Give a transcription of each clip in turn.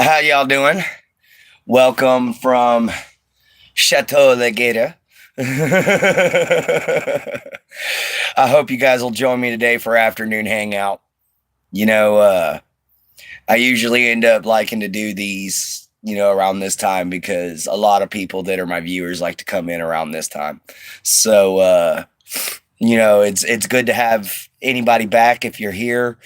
How y'all doing? Welcome from Chateau Leguera. I hope you guys will join me today for afternoon hangout. You know, I usually end up liking to do these, around this time because a lot of people that are my viewers like to come in around this time. So, it's good to have anybody back. If you're here,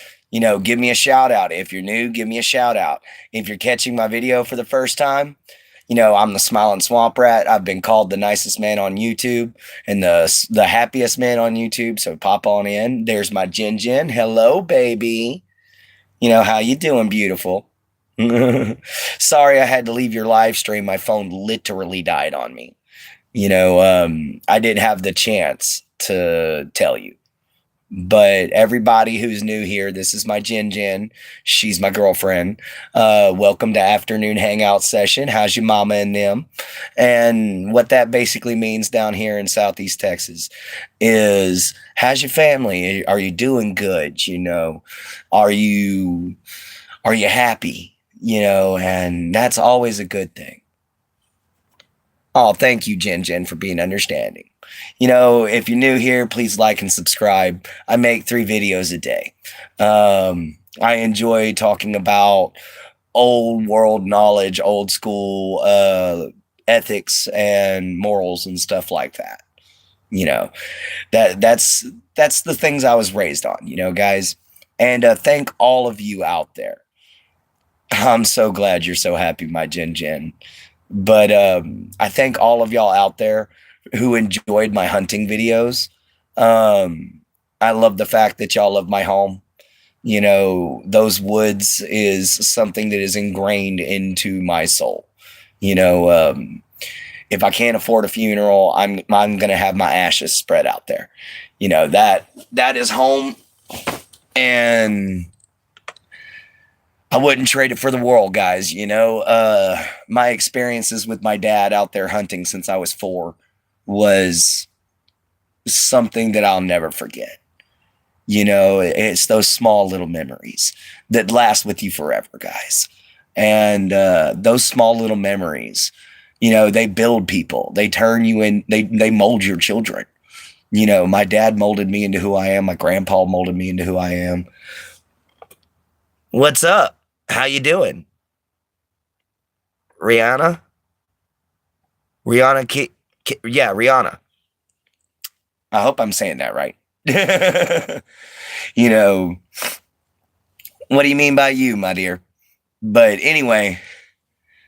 give me a shout out. If you're new, give me a shout out. If you're catching my video for the first time, I'm the Smiling Swamp Rat. I've been called the nicest man on YouTube and the happiest man on YouTube. So pop on in. There's my Jin Jin. Hello, baby. How you doing, beautiful? Sorry, I had to leave your live stream. My phone literally died on me. I didn't have the chance to tell you. But everybody who's new here, this is my Jin Jin. She's my girlfriend. Welcome to afternoon hangout session. How's your mama and them? And what that basically means down here in Southeast Texas is, how's your family? Are you doing good? Are you happy? And that's always a good thing. Oh, thank you, Jin Jin, for being understanding. If you're new here, please like and subscribe. I make 3 videos a day. I enjoy talking about old world knowledge, old school ethics and morals and stuff like that. That's the things I was raised on, guys. And thank all of you out there. I'm so glad you're so happy, my Jin Jin. But I thank all of y'all out there who enjoyed my hunting videos. I love the fact that y'all love my home. Those woods is something that is ingrained into my soul. If I can't afford a funeral, I'm gonna have my ashes spread out there. That is home, and I wouldn't trade it for the world, guys. My experiences with my dad out there hunting since I was 4 was something that I'll never forget. It's those small little memories that last with you forever, guys. And those small little memories, they build people. They turn you in. They mold your children. My dad molded me into who I am. My grandpa molded me into who I am. What's up? How you doing? Rihanna? Yeah, Rihanna. I hope I'm saying that right. What do you mean by you, my dear? But anyway,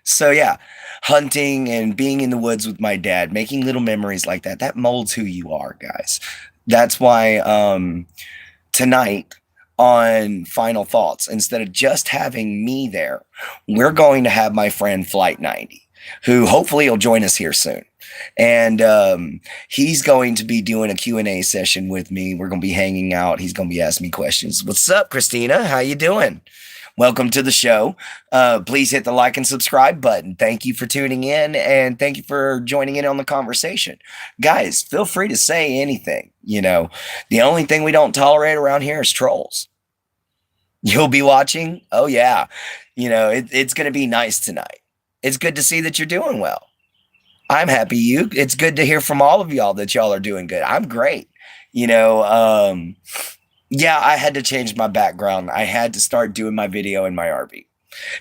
so yeah, hunting and being in the woods with my dad, making little memories like that molds who you are, guys. That's why tonight on Final Thoughts, instead of just having me there, we're going to have my friend Flight 90, who hopefully will join us here soon. And he's going to be doing a Q&A session with me. We're going to be hanging out. He's going to be asking me questions. What's up, Christina? How you doing? Welcome to the show. Please hit the like and subscribe button. Thank you for tuning in, and thank you for joining in on the conversation. Guys, feel free to say anything. The only thing we don't tolerate around here is trolls. You'll be watching? Oh, yeah. It's going to be nice tonight. It's good to see that you're doing well. I'm happy it's good to hear from all of y'all that y'all are doing good. I'm great. Yeah, I had to change my background. I had to start doing my video in my RV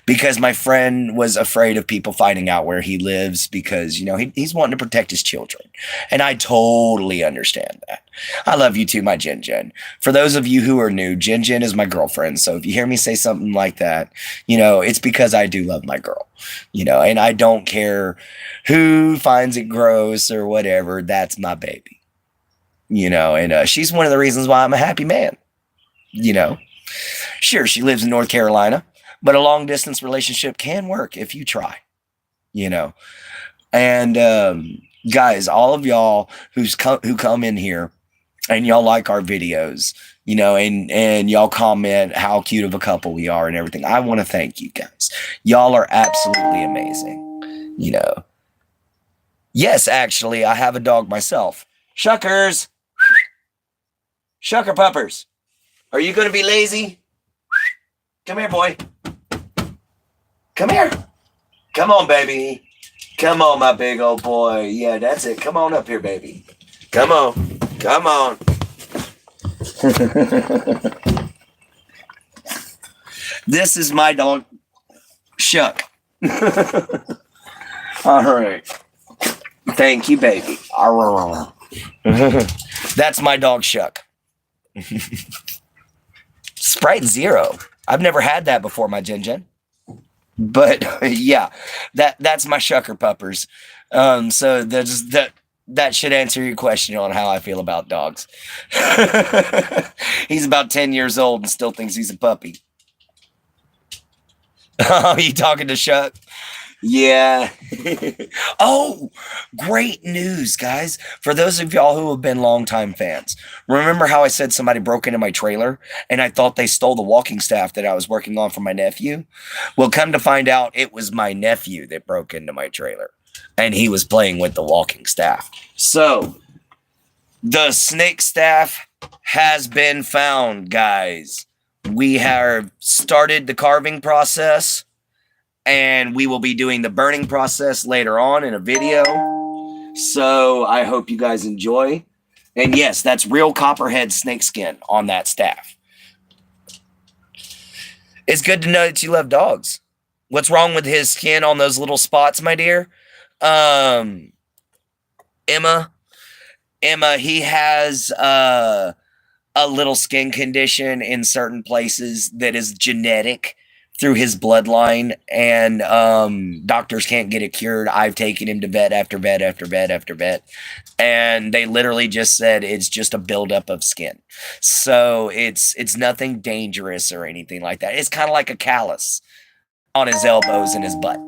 because my friend was afraid of people finding out where he lives because, he's wanting to protect his children. And I totally understand that. I love you too, my Jin Jin. For those of you who are new, Jin Jin is my girlfriend. So if you hear me say something like that, it's because I do love my girl, and I don't care who finds it gross or whatever. That's my baby. And she's one of the reasons why I'm a happy man. Sure, she lives in North Carolina, but a long distance relationship can work if you try. And guys, all of y'all who come in here and y'all like our videos, and y'all comment how cute of a couple we are and everything. I want to thank you guys. Y'all are absolutely amazing. Yes, actually, I have a dog myself. Shuckers. Shucker puppers. Are you going to be lazy? Come here, boy. Come here. Come on, baby. Come on, my big old boy. Yeah, that's it. Come on up here, baby. Come on. Come on. This is my dog, Shuck. All right. Thank you, baby. That's my dog, Shuck. Sprite Zero. I've never had that before, my Jin. But yeah, that's my Shucker puppers. So that should answer your question on how I feel about dogs. He's about 10 years old and still thinks he's a puppy. Oh, you talking to Shuck? Yeah. Oh, great news, guys. For those of y'all who have been longtime fans, remember how I said somebody broke into my trailer and I thought they stole the walking staff that I was working on for my nephew? Well, come to find out, it was my nephew that broke into my trailer and he was playing with the walking staff. So, the snake staff has been found, guys. We have started the carving process. And we will be doing the burning process later on in a video. So I hope you guys enjoy. And yes, that's real copperhead snake skin on that staff. It's good to know that you love dogs. What's wrong with his skin on those little spots, my dear? Emma, he has a little skin condition in certain places that is genetic through his bloodline, and doctors can't get it cured. I've taken him to vet after vet after vet after vet, and they literally just said it's just a buildup of skin. So it's nothing dangerous or anything like that. It's kind of like a callus on his elbows and his butt.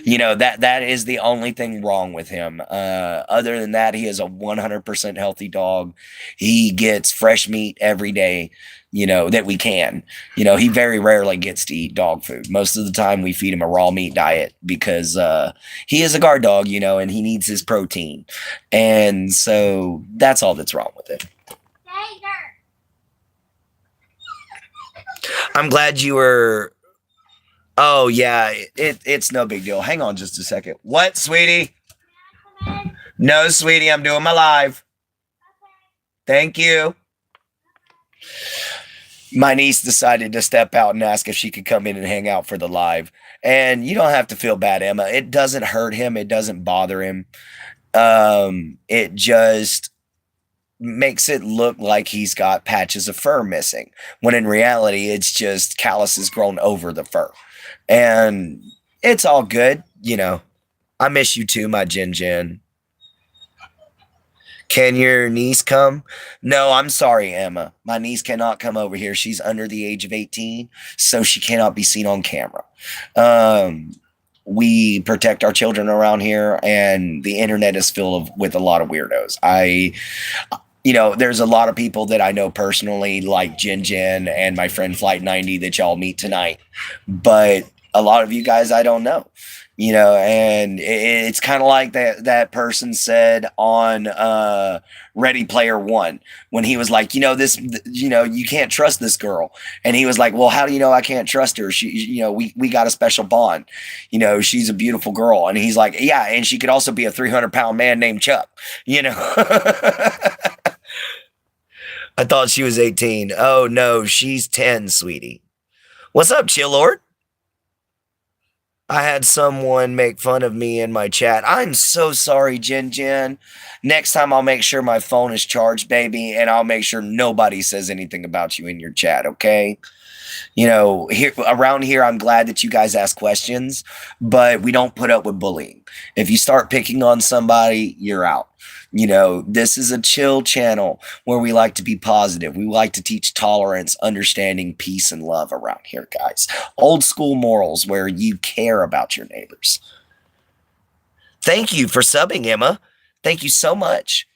You know, that is the only thing wrong with him. Other than that, he is a 100% healthy dog. He gets fresh meat every day, you know, that we can. You know, he very rarely gets to eat dog food. Most of the time we feed him a raw meat diet because he is a guard dog, you know, and he needs his protein. And so that's all that's wrong with it. I'm glad you were... Oh, yeah, it's no big deal. Hang on just a second. What, sweetie? No, sweetie, I'm doing my live. Thank you. My niece decided to step out and ask if she could come in and hang out for the live. And you don't have to feel bad, Emma. It doesn't hurt him. It doesn't bother him. It just makes it look like he's got patches of fur missing, when in reality, it's just calluses grown over the fur. And it's all good, you know. I miss you too, my Jin. Can your niece come? No, I'm sorry, Emma. My niece cannot come over here. She's under the age of 18, so she cannot be seen on camera. We protect our children around here, and the internet is filled with a lot of weirdos. You know, there's a lot of people that I know personally, like Jin and my friend Flight 90 that y'all meet tonight. But a lot of you guys I don't know, you know, and it's kind of like that person said on Ready Player One when he was like, you know, you can't trust this girl. And he was like, well, how do you know I can't trust her? She, you know, we got a special bond. You know, she's a beautiful girl. And he's like, yeah, and she could also be a 300-pound man named Chuck, you know. I thought she was 18. Oh, no, she's 10, sweetie. What's up, Chill Lord? I had someone make fun of me in my chat. I'm so sorry, Jin. Next time I'll make sure my phone is charged, baby, and I'll make sure nobody says anything about you in your chat, okay? You know, around here, I'm glad that you guys ask questions, but we don't put up with bullying. If you start picking on somebody, you're out. You know, this is a chill channel where we like to be positive. We like to teach tolerance, understanding, peace, and love around here, guys. Old school morals where you care about your neighbors. Thank you for subbing, Emma. Thank you so much.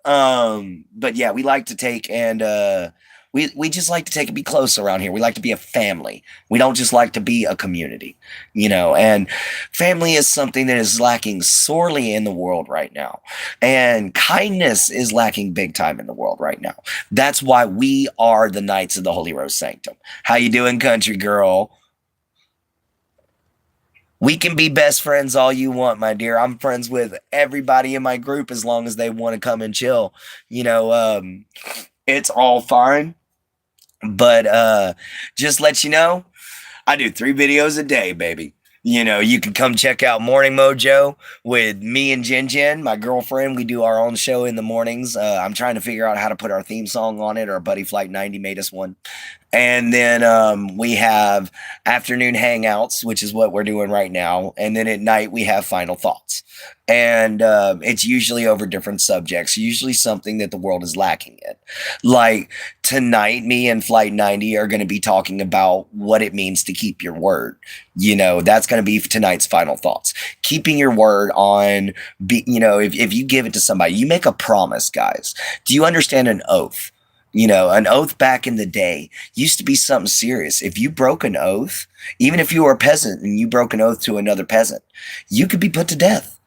But yeah, we like to take and we just like to take and be close around here. We like to be a family. We don't just like to be a community, you know, and family is something that is lacking sorely in the world right now. And kindness is lacking big time in the world right now. That's why we are the Knights of the Holy Rose Sanctum. How you doing, country girl? We can be best friends all you want, my dear. I'm friends with everybody in my group as long as they want to come and chill. You know, it's all fine. But just let you know, I do 3 videos a day, baby. You know, you can come check out Morning Mojo with me and Jen Jen, my girlfriend. We do our own show in the mornings. I'm trying to figure out how to put our theme song on it. Our buddy Flight 90 made us one. And then we have afternoon hangouts, which is what we're doing right now. And then at night, we have final thoughts. And it's usually over different subjects, usually something that the world is lacking in. Like tonight, me and Flight 90 are going to be talking about what it means to keep your word. You know, that's going to be tonight's final thoughts. Keeping your word on, you know, if you give it to somebody, you make a promise, guys. Do you understand an oath? You know, an oath back in the day used to be something serious. If you broke an oath, even if you were a peasant and you broke an oath to another peasant, you could be put to death.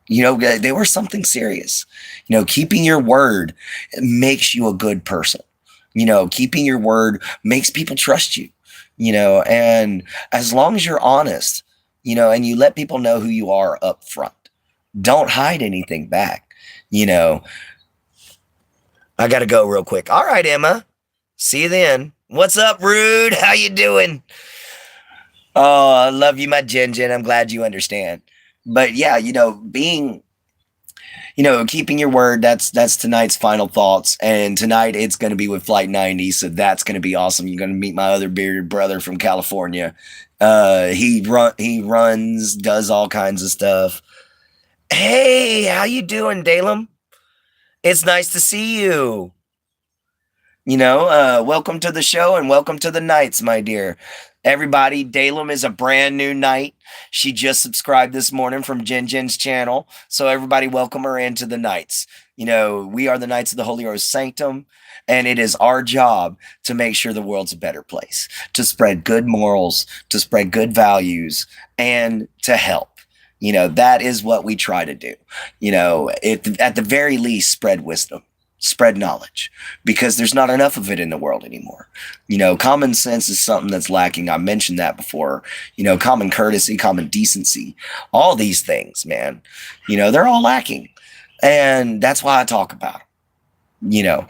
You know, they were something serious. You know, keeping your word makes you a good person. You know, keeping your word makes people trust you. You know, and as long as you're honest, you know, and you let people know who you are up front, don't hide anything back. You know, I gotta go real quick. All right, Emma. See you then. What's up, Rude? How you doing? Oh, I love you, my Jen Jen. I'm glad you understand. But yeah, you know, keeping your word, that's tonight's final thoughts. And tonight it's gonna be with Flight 90, so that's gonna be awesome. You're gonna meet my other bearded brother from California. He runs, does all kinds of stuff. Hey, how you doing, Dalem? It's nice to see you. You know, welcome to the show and welcome to the nights, my dear. Everybody, Dalem is a brand new knight. She just subscribed this morning from Jen Jen's channel. So everybody welcome her into the Knights. You know, we are the Knights of the Holy Rose Sanctum, and it is our job to make sure the world's a better place, to spread good morals, to spread good values, and to help. You know, that is what we try to do. You know, at the very least, spread wisdom. Spread knowledge, because there's not enough of it in the world anymore. You know, common sense is something that's lacking. I mentioned that before. You know, common courtesy, common decency, all these things, man, you know, they're all lacking. And that's why I talk about them, you know,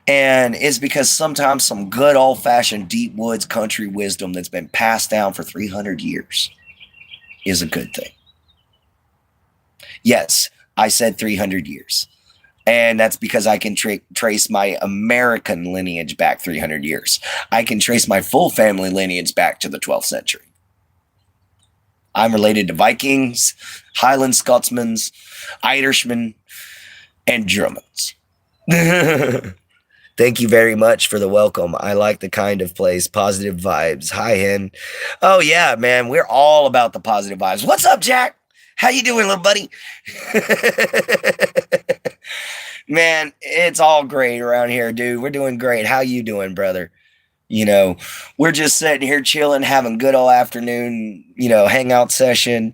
and it's because sometimes some good old fashioned deep woods country wisdom that's been passed down for 300 years is a good thing. Yes, I said 300 years. And that's because I can trace my American lineage back 300 years. I can trace my full family lineage back to the 12th century. I'm related to Vikings, Highland Scotsmen, Irishmen, and Germans. Thank you very much for the welcome. I like the kind of place. Positive vibes. Hi, Hen. Oh, yeah, man. We're all about the positive vibes. What's up, Jack? How you doing, little buddy? Man, it's all great around here, dude. We're doing great. How you doing, brother? You know, we're just sitting here chilling, having good old afternoon, you know, hangout session.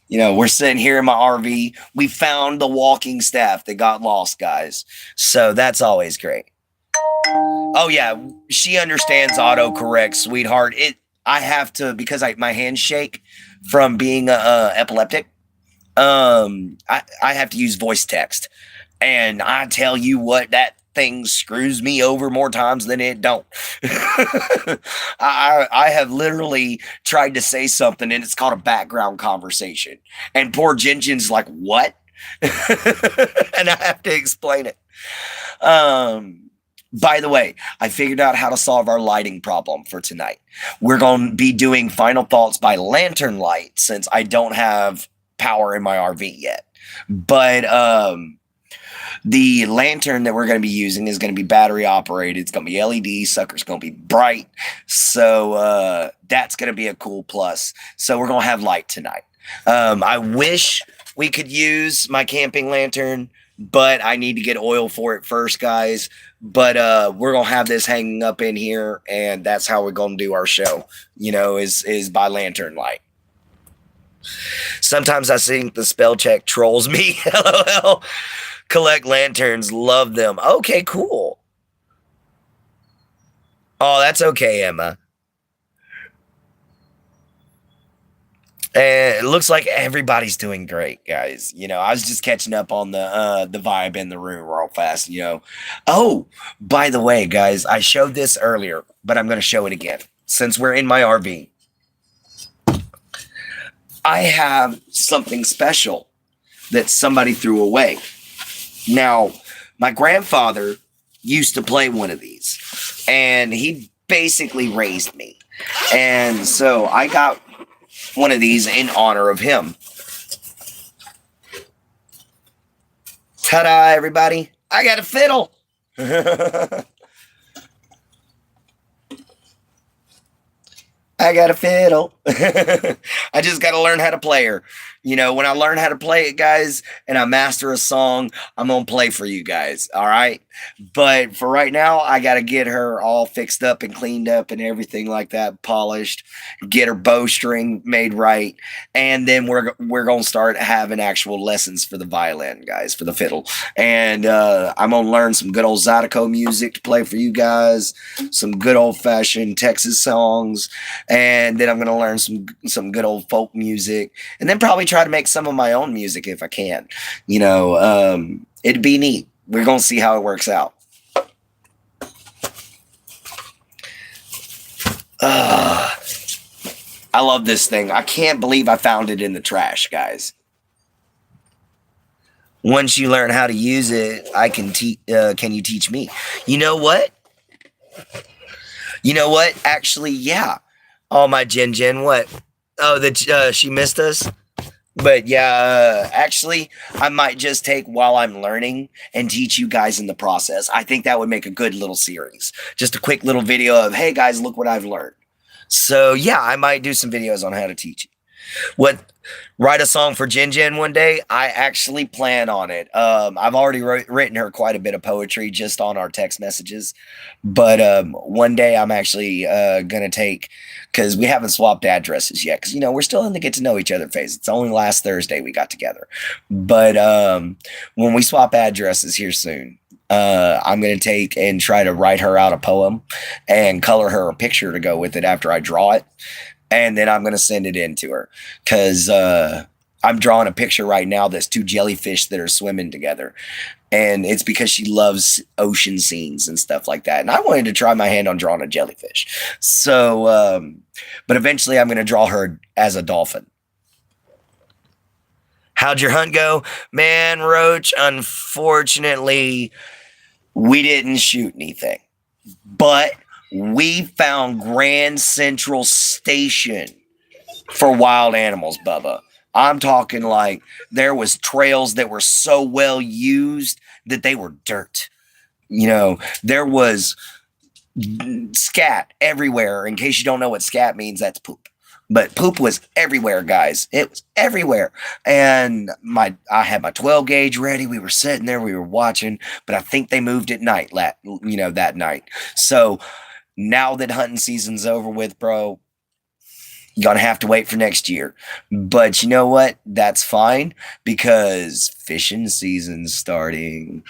You know, we're sitting here in my RV. We found the walking staff that got lost, guys. So that's always great. Oh, yeah. She understands autocorrect, sweetheart. I have to, because my hands shake from being epileptic. I have to use voice text, and I tell you what, that thing screws me over more times than it don't. I have literally tried to say something, and it's called a background conversation, and poor Jinjin's like, what? And I have to explain it. By the way, I figured out how to solve our lighting problem for tonight. We're going to be doing final thoughts by lantern light, since I don't have power in my RV yet. But the lantern that we're going to be using is going to be battery operated. It's going to be LED. Sucker's going to be bright. So that's going to be a cool plus. So we're going to have light tonight. I wish we could use my camping lantern, but I need to get oil for it first, guys. But we're going to have this hanging up in here, and that's how we're going to do our show, you know, is by lantern light. Sometimes I think the spell check trolls me. LOL. Collect lanterns. Love them. Okay, cool. Oh, that's okay, Emma. And it looks like everybody's doing great, guys. I was just catching up on the vibe in the room real fast. Oh, by the way, guys, I showed this earlier, but I'm gonna show it again. Since we're in my RV, I have something special that somebody threw away. Now, my grandfather used to play one of these, and he basically raised me. And so I got one of these in honor of him. Ta-da, everybody. I got a fiddle. I got a fiddle. I just got to learn how to play her. When I learn how to play it, guys, and I master a song, I'm going to play for you guys. All right. But for right now, I got to get her all fixed up and cleaned up and everything like that, polished, get her bowstring made right. And then we're going to start having actual lessons for the violin, guys, for the fiddle. And I'm going to learn some good old Zydeco music to play for you guys, some good old fashioned Texas songs. And then I'm going to learn some good old folk music, and then probably try to make some of my own music if I can. It'd be neat. We're going to see how it works out. I love this thing. I can't believe I found it in the trash, guys. Once you learn how to use it, I can teach. Can you teach me? You know what? Actually, yeah. Oh, my Jen, what? Oh, that she missed us? But yeah, actually, I might just take while I'm learning and teach you guys in the process. I think that would make a good little series. Just a quick little video of, hey, guys, look what I've learned. So yeah, I might do some videos on how to teach you. Write a song for Jen one day. I actually plan on it. I've already written her quite a bit of poetry just on our text messages. But one day I'm actually going to take, because we haven't swapped addresses yet, because, we're still in the get to know each other phase. It's only last Thursday we got together. But when we swap addresses here soon, I'm going to take and try to write her out a poem and color her a picture to go with it after I draw it. And then I'm going to send it in to her, because I'm drawing a picture right now that's two jellyfish that are swimming together. And it's because she loves ocean scenes and stuff like that. And I wanted to try my hand on drawing a jellyfish. So, but eventually I'm going to draw her as a dolphin. How'd your hunt go? Man, Roach, unfortunately, we didn't shoot anything. But we found Grand Central Station for wild animals, Bubba. I'm talking like there was trails that were so well used that they were dirt. There was scat everywhere. In case you don't know what scat means, that's poop. But poop was everywhere, guys. It was everywhere. And I had my 12 gauge ready. We were sitting there, we were watching, but I think they moved at night, that night. So now that hunting season's over with, bro, you're going to have to wait for next year. But you know what? That's fine, because fishing season's starting.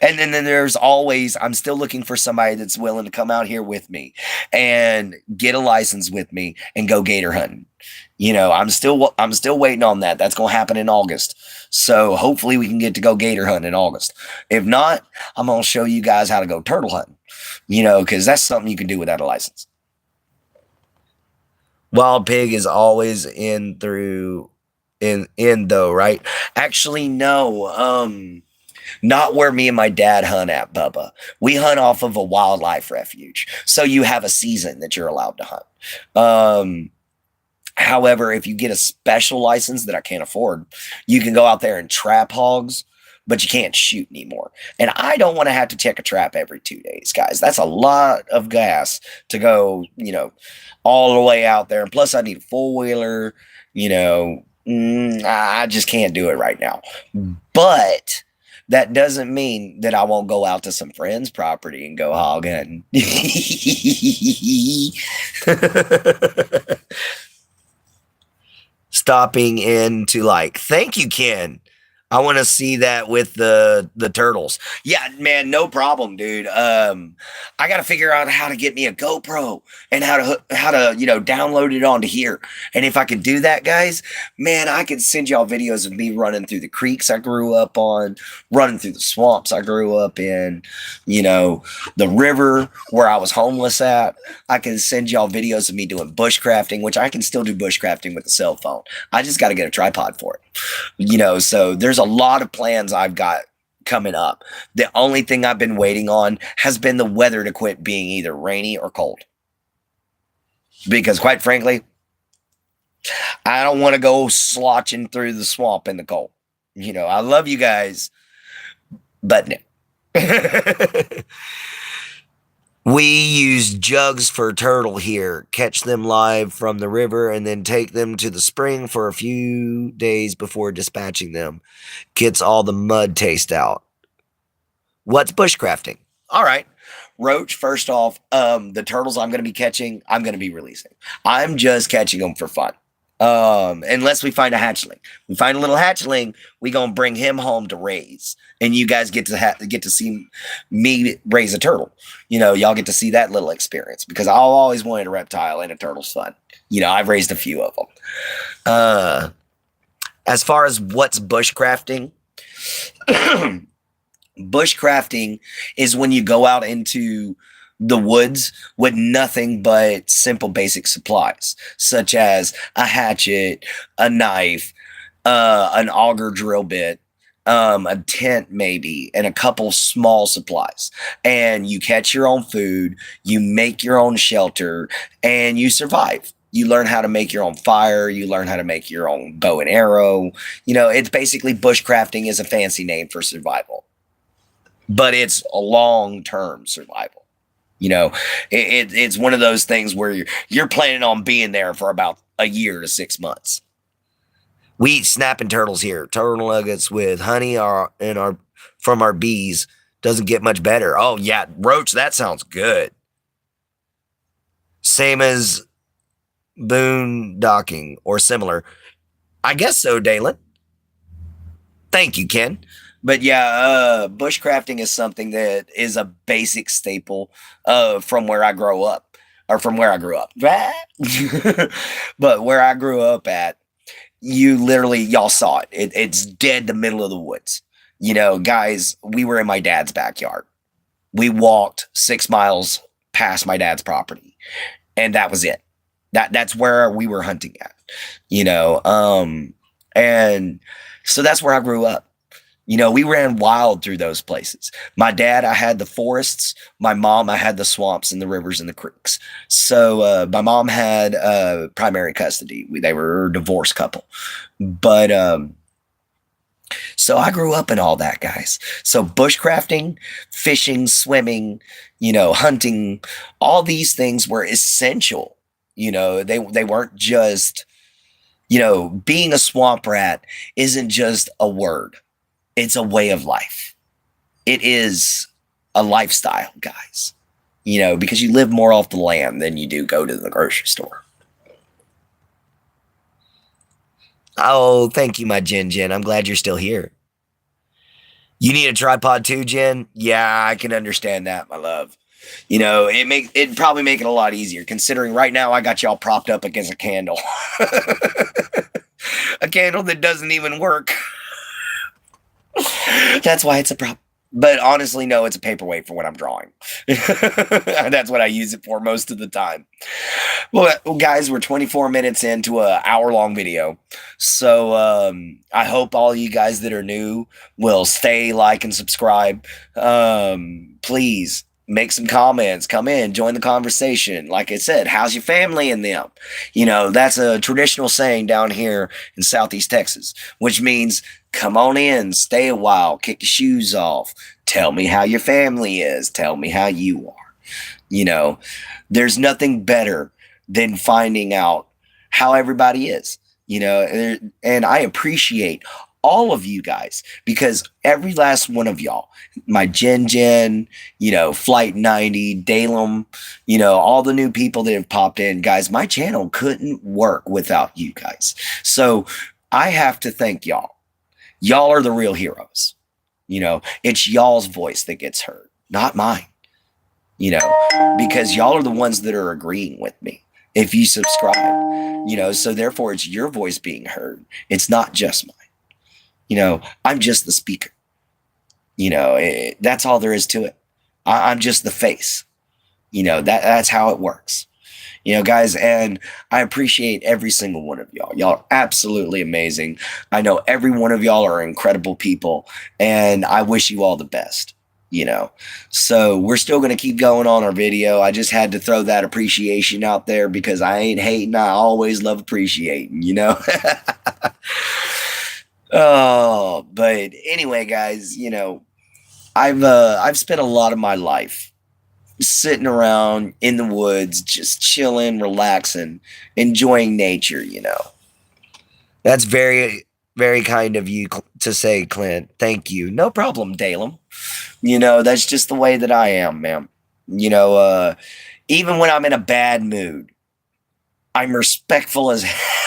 And then there's always, I'm still looking for somebody that's willing to come out here with me and get a license with me and go gator hunting. I'm still waiting on that. That's going to happen in August. So hopefully we can get to go gator hunting in August. If not, I'm going to show you guys how to go turtle hunting, because that's something you can do without a license. Wild pig is always in though, right? Actually, no. Not where me and my dad hunt at, Bubba. We hunt off of a wildlife refuge. So you have a season that you're allowed to hunt. However, if you get a special license that I can't afford, you can go out there and trap hogs, but you can't shoot anymore. And I don't want to have to check a trap every 2 days, guys. That's a lot of gas to go, all the way out there. And plus, I need a four-wheeler. I just can't do it right now. But that doesn't mean that I won't go out to some friends' property and go hog hunting. Stopping in to thank you, Ken. I want to see that with the turtles. Yeah, man, no problem, dude. I got to figure out how to get me a GoPro and how to download it onto here. And if I could do that, guys, man, I could send y'all videos of me running through the creeks I grew up on, running through the swamps I grew up in, the river where I was homeless at. I can send y'all videos of me doing bushcrafting, which I can still do bushcrafting with a cell phone. I just got to get a tripod for it. So there's a lot of plans I've got coming up. The only thing I've been waiting on has been the weather to quit being either rainy or cold. Because quite frankly, I don't want to go slotching through the swamp in the cold. I love you guys, but no. We use jugs for turtle here, catch them live from the river, and then take them to the spring for a few days before dispatching them. Gets all the mud taste out. What's bushcrafting? All right. Roach, first off, the turtles I'm going to be catching, I'm going to be releasing. I'm just catching them for fun. Unless we find a hatchling. We find a little hatchling, we gonna bring him home to raise, and you guys get to see me raise a turtle. Y'all get to see that little experience because I've always wanted a reptile, and a turtle's fun. I've raised a few of them. As far as what's bushcrafting, bushcrafting is when you go out into the woods with nothing but simple basic supplies, such as a hatchet, a knife, an auger drill bit, a tent maybe, and a couple small supplies. And you catch your own food, you make your own shelter, and you survive. You learn how to make your own fire. You learn how to make your own bow and arrow. It's basically bushcrafting is a fancy name for survival, but it's a long-term survival. It's one of those things where you're planning on being there for about a year to 6 months. We eat snapping turtles here. Turtle nuggets with honey from our bees. Doesn't get much better. Oh, yeah. Roach, that sounds good. Same as boondocking or similar. I guess so, Dalen. Thank you, Ken. But yeah, bushcrafting is something that is a basic staple from where I grew up. But where I grew up at, y'all saw it. It's dead the middle of the woods. Guys, we were in my dad's backyard. We walked 6 miles past my dad's property, and that was it. That's where we were hunting at. And so that's where I grew up. We ran wild through those places. My dad, I had the forests. My mom, I had the swamps and the rivers and the creeks. So my mom had primary custody. They were a divorced couple. But so I grew up in all that, guys. So bushcrafting, fishing, swimming, hunting, all these things were essential. They weren't just, being a swamp rat isn't just a word. It's a way of life. It is a lifestyle, guys. Because you live more off the land than you do go to the grocery store. Oh, thank you, my Jen. I'm glad you're still here. You need a tripod too, Jen? Yeah, I can understand that, my love. It'd probably make it a lot easier, considering right now I got y'all propped up against a candle. A candle that doesn't even work. That's why it's a problem. But honestly, no, it's a paperweight for when I'm drawing. That's what I use it for most of the time. Well, guys, we're 24 minutes into an hour-long video. So I hope all you guys that are new will stay, like, and subscribe. Please make some comments. Come in, join the conversation. Like I said, how's your family and them? That's a traditional saying down here in Southeast Texas, which means come on in, stay a while, kick your shoes off. Tell me how your family is. Tell me how you are. There's nothing better than finding out how everybody is, and I appreciate all of you guys, because every last one of y'all, my Jen, Flight 90, Dalem, all the new people that have popped in, guys, my channel couldn't work without you guys. So I have to thank y'all. Y'all are the real heroes. It's y'all's voice that gets heard, not mine, because y'all are the ones that are agreeing with me. If you subscribe, so therefore it's your voice being heard. It's not just mine. I'm just the speaker. That's all there is to it. I'm just the face. That's how it works. Guys, and I appreciate every single one of y'all. Y'all are absolutely amazing. I know every one of y'all are incredible people, and I wish you all the best. So we're still going to keep going on our video. I just had to throw that appreciation out there because I ain't hating. I always love appreciating, Oh, but anyway, guys, I've spent a lot of my life sitting around in the woods, just chilling, relaxing, enjoying nature. That's very, very kind of you to say, Clint. Thank you. No problem, Dalem. That's just the way that I am, man. Even when I'm in a bad mood, I'm respectful as hell.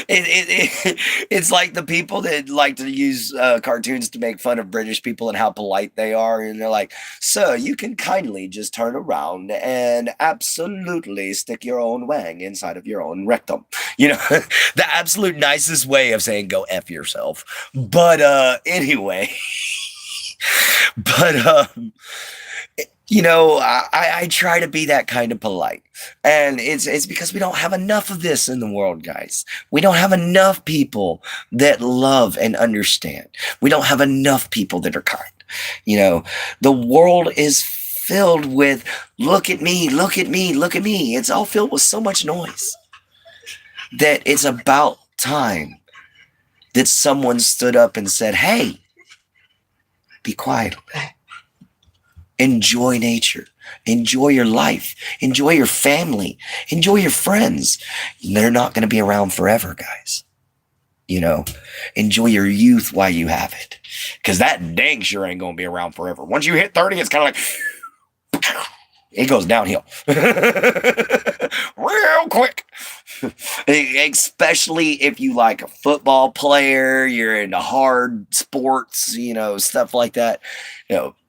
It's like the people that like to use cartoons to make fun of British people and how polite they are. And they're like, sir, you can kindly just turn around and absolutely stick your own wang inside of your own rectum. The absolute nicest way of saying go F yourself. But anyway, but I try to be that kind of polite, and it's because we don't have enough of this in the world, guys. We don't have enough people that love and understand. We don't have enough people that are kind. The world is filled with look at me, look at me, look at me. It's all filled with so much noise that it's about time that someone stood up and said, hey, be quiet. Enjoy nature. Enjoy your life. Enjoy your family. Enjoy your friends. They're not going to be around forever, guys. Enjoy your youth while you have it. Because that dang sure ain't going to be around forever. Once you hit 30, it's kind of like, it goes downhill. Real quick. Especially if you like a football player, you're into hard sports, stuff like that.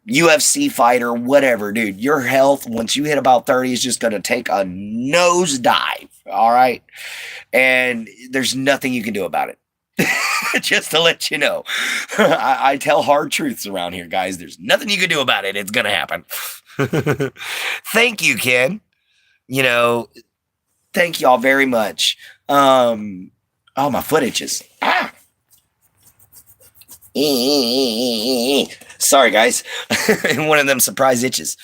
UFC fighter, whatever, dude. Your health, once you hit about 30, is just going to take a nosedive. All right. And there's nothing you can do about it. Just to let you know. I tell hard truths around here, guys. There's nothing you can do about it. It's going to happen. Thank you, Ken. Thank y'all very much. Oh, my foot itches. Ah. Sorry, guys. One of them surprise itches.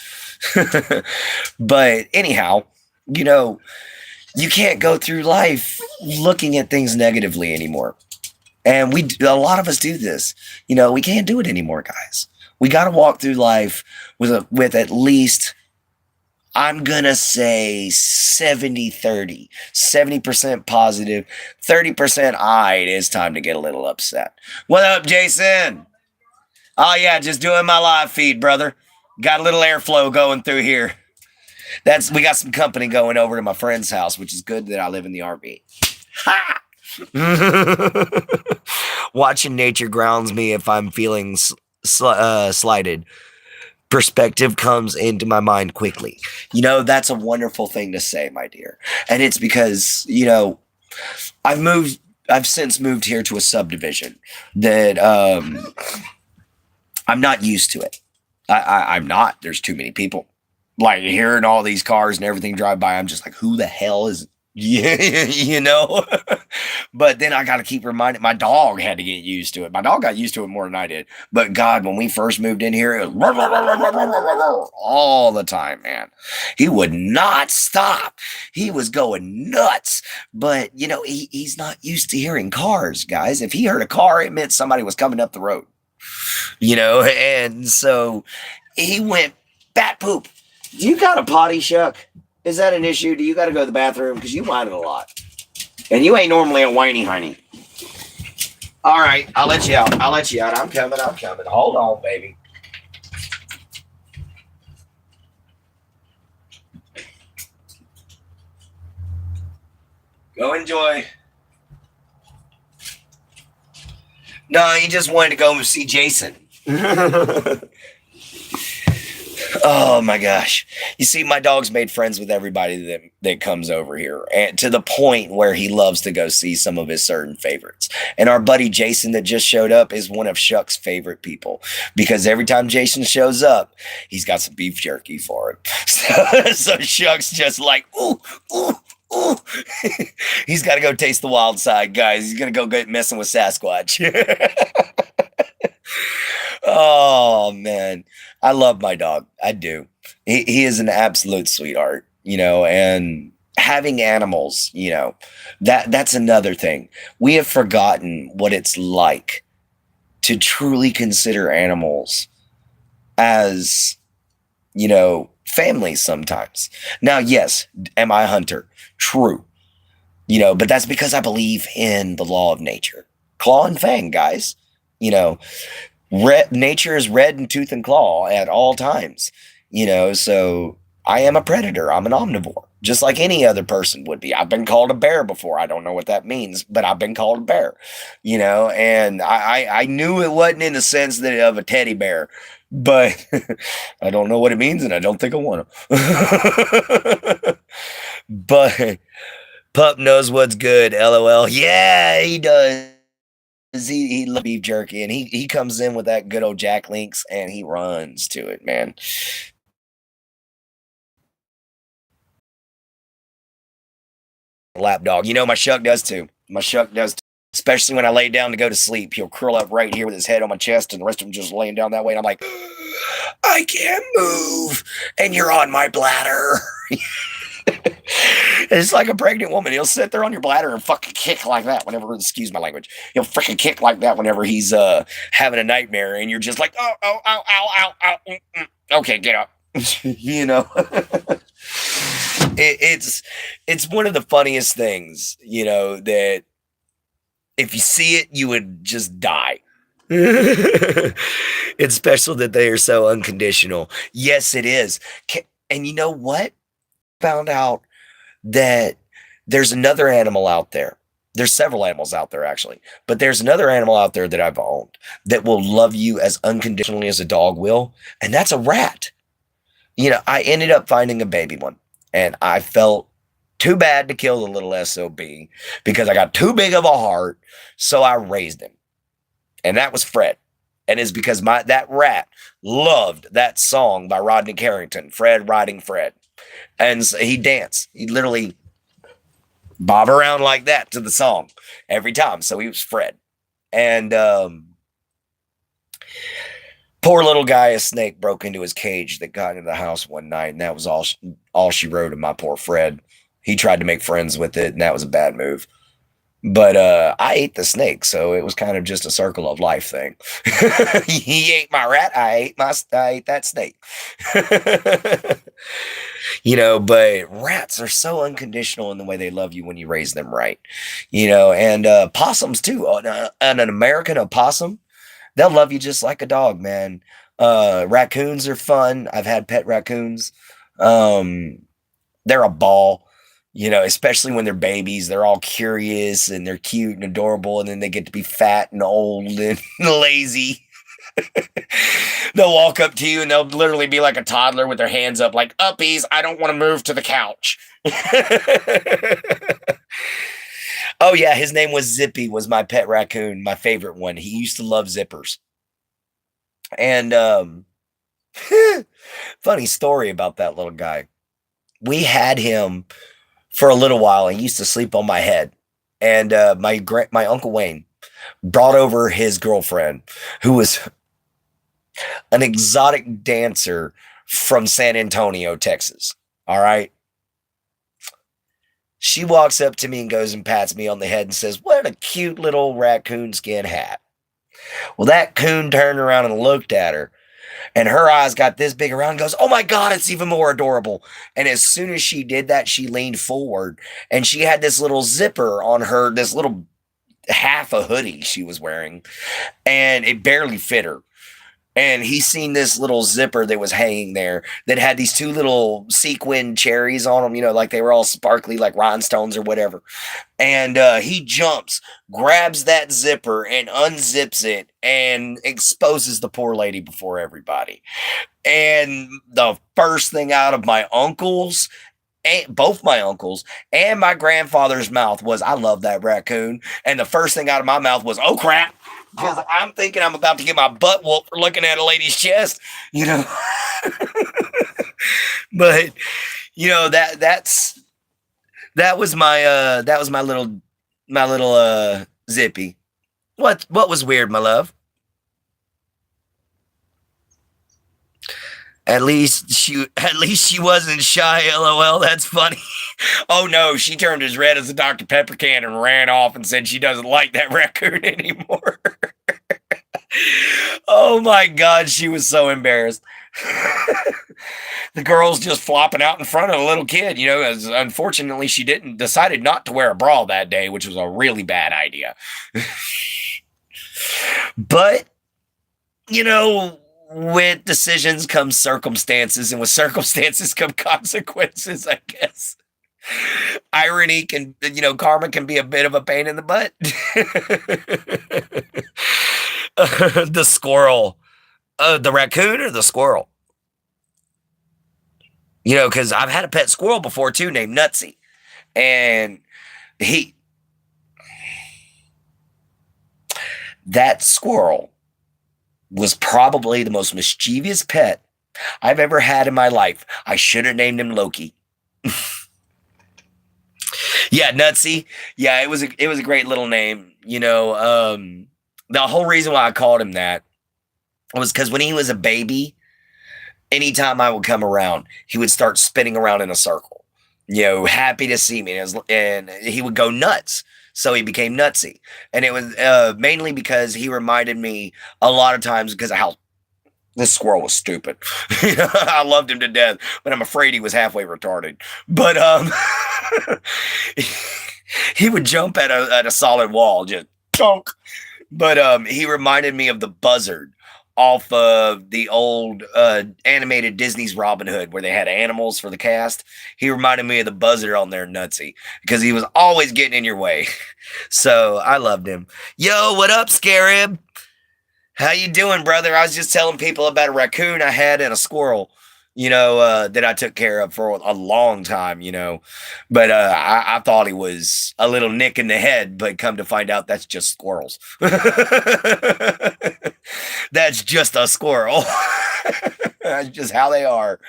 But anyhow, you can't go through life looking at things negatively anymore. And a lot of us do this. We can't do it anymore, guys. We got to walk through life with at least, I'm going to say 70-30, 70% positive, 30% it is time to get a little upset. What up, Jason? Oh yeah, just doing my live feed, brother. Got a little airflow going through here. We got some company going over to my friend's house, which is good that I live in the RV. Ha! Watching nature grounds me if I'm feeling slighted. Perspective comes into my mind quickly. That's a wonderful thing to say, my dear. And it's because, I've since moved here to a subdivision that I'm not used to it. I'm not. There's too many people. Like hearing all these cars and everything drive by, I'm just like, who the hell is, But then I got to keep reminding, my dog had to get used to it. My dog got used to it more than I did. But God, when we first moved in here, it was all the time, man. He would not stop. He was going nuts. But, he's not used to hearing cars, guys. If he heard a car, it meant somebody was coming up the road. And so he went bat poop. Do you got a potty, Shuck? Is that an issue? Do you got to go to the bathroom? Because you whine a lot. And you ain't normally a whiny honey. All right, I'll let you out. I'm coming. Hold on, baby. Go enjoy. No, he just wanted to go see Jason. Oh my gosh. You see, my dog's made friends with everybody that comes over here, and to the point where he loves to go see some of his certain favorites. And our buddy Jason that just showed up is one of Shuck's favorite people, because every time Jason shows up, he's got some beef jerky for him. So Shuck's just like, ooh, ooh, ooh. He's got to go taste the wild side, guys. He's going to go get messing with Sasquatch. Oh man, I love my dog. I do. He is an absolute sweetheart, and having animals, that's another thing. We have forgotten what it's like to truly consider animals as, families sometimes. Now, yes, am I a hunter? True. But that's because I believe in the law of nature. Claw and fang, guys. Nature is red in tooth and claw at all times, so I am a predator. I'm an omnivore, just like any other person would be. I've been called a bear before. I don't know what that means, but I've been called a bear, and I knew it wasn't in the sense that of a teddy bear, but I don't know what it means, and I don't think I want to. But Pup knows what's good, LOL. Yeah, he does. He loves beef jerky, and he comes in with that good old Jack Links, and he runs to it, man. Lap dog. My Shuck does too. My Shuck does too. Especially when I lay down to go to sleep. He'll curl up right here with his head on my chest, and the rest of him just laying down that way. And I'm like, I can't move, and you're on my bladder. It's like a pregnant woman. He'll sit there on your bladder and fucking kick like that whenever, excuse my language, he'll freaking kick like that whenever he's having a nightmare, and you're just like, oh, ow, ow, ow, ow. Okay, get up. It's one of the funniest things, that if you see it, you would just die. It's special that they are so unconditional. Yes, it is. And you know what? Found out that there's another animal out there. There's several animals out there, actually, but there's another animal out there that I've owned that will love you as unconditionally as a dog will, and that's a rat. I ended up finding a baby one, and I felt too bad to kill the little SOB because I got too big of a heart, so I raised him, and that was Fred. And it's because that rat loved that song by Rodney Carrington, Fred Riding Fred. And so he danced. He literally bob around like that to the song every time. So he was Fred. And poor little guy, a snake broke into his cage that got into the house one night. And that was all she wrote of my poor Fred. He tried to make friends with it, and that was a bad move. But I ate the snake, so it was kind of just a circle of life thing. He ate my rat. I ate that snake. But rats are so unconditional in the way they love you when you raise them right. And possums too. An American opossum, they'll love you just like a dog, man. Raccoons are fun. I've had pet raccoons. They're a ball. Especially when they're babies, they're all curious and they're cute and adorable, and then they get to be fat and old and lazy. They'll walk up to you and they'll literally be like a toddler with their hands up like, uppies, I don't want to move to the couch. Oh yeah, his name was Zippy, was my pet raccoon, my favorite one. He used to love zippers. And funny story about that little guy. We had him for a little while. He used to sleep on my head. And my Uncle Wayne brought over his girlfriend, who was an exotic dancer from San Antonio, Texas. All right. She walks up to me and goes and pats me on the head and says, what a cute little raccoon skin hat. Well, that coon turned around and looked at her, and her eyes got this big around and goes, oh my God, it's even more adorable. And as soon as she did that, she leaned forward, and she had this little zipper on her, this little half a hoodie she was wearing, and it barely fit her. and he seen this little zipper that was hanging there that had these two little sequin cherries on them, like they were all sparkly, like rhinestones or whatever. And he jumps, grabs that zipper, and unzips it and exposes the poor lady before everybody. And the first thing out of my uncle's, and both my uncles and my grandfather's mouth was, "I love that raccoon." And the first thing out of my mouth was, "Oh crap." Because I'm thinking I'm about to get my butt whooped for looking at a lady's chest, you know. But that was my little zippy. What was weird, my love? At least she wasn't shy, LOL. That's funny. Oh no, she turned as red as a Dr. Pepper can and ran off and said she doesn't like that raccoon anymore. Oh my god, she was so embarrassed. The girl's just flopping out in front of a little kid, as unfortunately she decided not to wear a bra that day, which was a really bad idea. But, with decisions come circumstances, and with circumstances come consequences, I guess. Irony can, karma can be a bit of a pain in the butt. The squirrel. The raccoon or the squirrel? Because I've had a pet squirrel before too, named Nutsy. And that squirrel was probably the most mischievous pet I've ever had in my life. I should have named him Loki. Yeah, Nutsy. Yeah, it was a great little name. The whole reason why I called him that was because when he was a baby, anytime I would come around, he would start spinning around in a circle, happy to see me. And he would go nuts. So he became Nutsy. And it was mainly because he reminded me a lot of times because of how this squirrel was stupid. I loved him to death, but I'm afraid he was halfway retarded. But he would jump at a solid wall, just chunk. But he reminded me of the buzzard off of the old animated Disney's Robin Hood, where they had animals for the cast. He reminded me of the buzzard on there, Nutsy, because he was always getting in your way. So I loved him. Yo, what up, Scarab? How you doing, brother? I was just telling people about a raccoon I had and a squirrel, that I took care of for a long time, But I thought he was a little nick in the head, but come to find out that's just squirrels. That's just a squirrel. That's just how they are.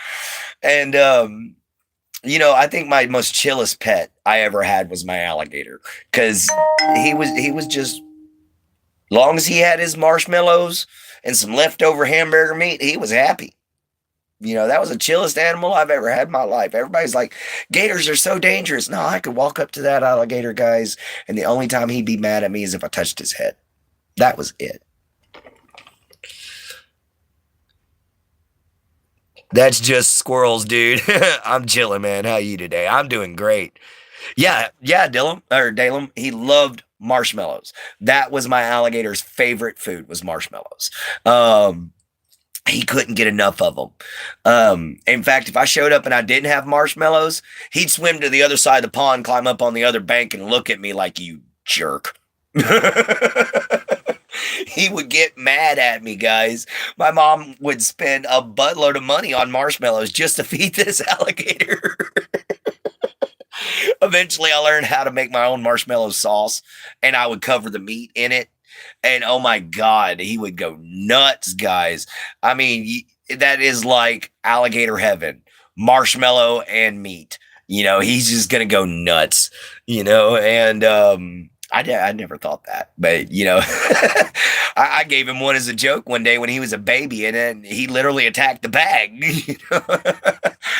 And, I think my most chillest pet I ever had was my alligator, because he was just, long as he had his marshmallows and some leftover hamburger meat, he was happy. That was the chillest animal I've ever had in my life. Everybody's like, gators are so dangerous. No, I could walk up to that alligator, guys, and the only time he'd be mad at me is if I touched his head. That was it. That's just squirrels, dude. I'm chilling, man. How you today? I'm doing great. Yeah, Dalem. He loved marshmallows. That was my alligator's favorite food, was marshmallows. He couldn't get enough of them. In fact, if I showed up and I didn't have marshmallows, he'd swim to the other side of the pond, climb up on the other bank, and look at me like, "You jerk." He would get mad at me, guys. My mom would spend a buttload of money on marshmallows just to feed this alligator. Eventually, I learned how to make my own marshmallow sauce, and I would cover the meat in it. And oh my God, he would go nuts, guys. I mean, that is like alligator heaven, marshmallow and meat. He's just going to go nuts, and I never thought that, but I gave him one as a joke one day when he was a baby, and then he literally attacked the bag.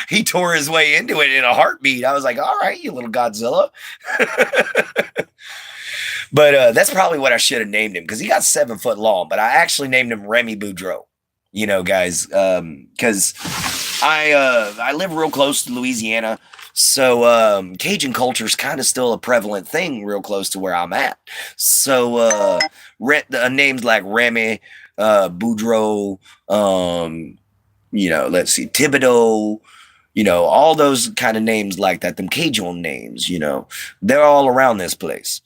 He tore his way into it in a heartbeat. I was like, all right, you little Godzilla. But that's probably what I should have named him, because he got 7 foot long, but I actually named him Remy Boudreaux, guys, because I live real close to Louisiana. So Cajun culture is kind of still a prevalent thing real close to where I'm at. So names like Remy, Boudreaux, let's see, Thibodeau, all those kind of names like that, them Cajun names, they're all around this place,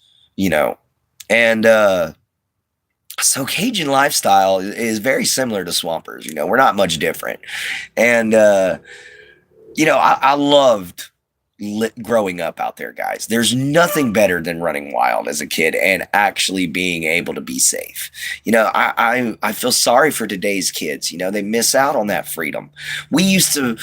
and so Cajun lifestyle is very similar to Swampers. We're not much different, and I loved growing up out there, guys. There's nothing better than running wild as a kid and actually being able to be safe. I feel sorry for today's kids. They miss out on that freedom. We used to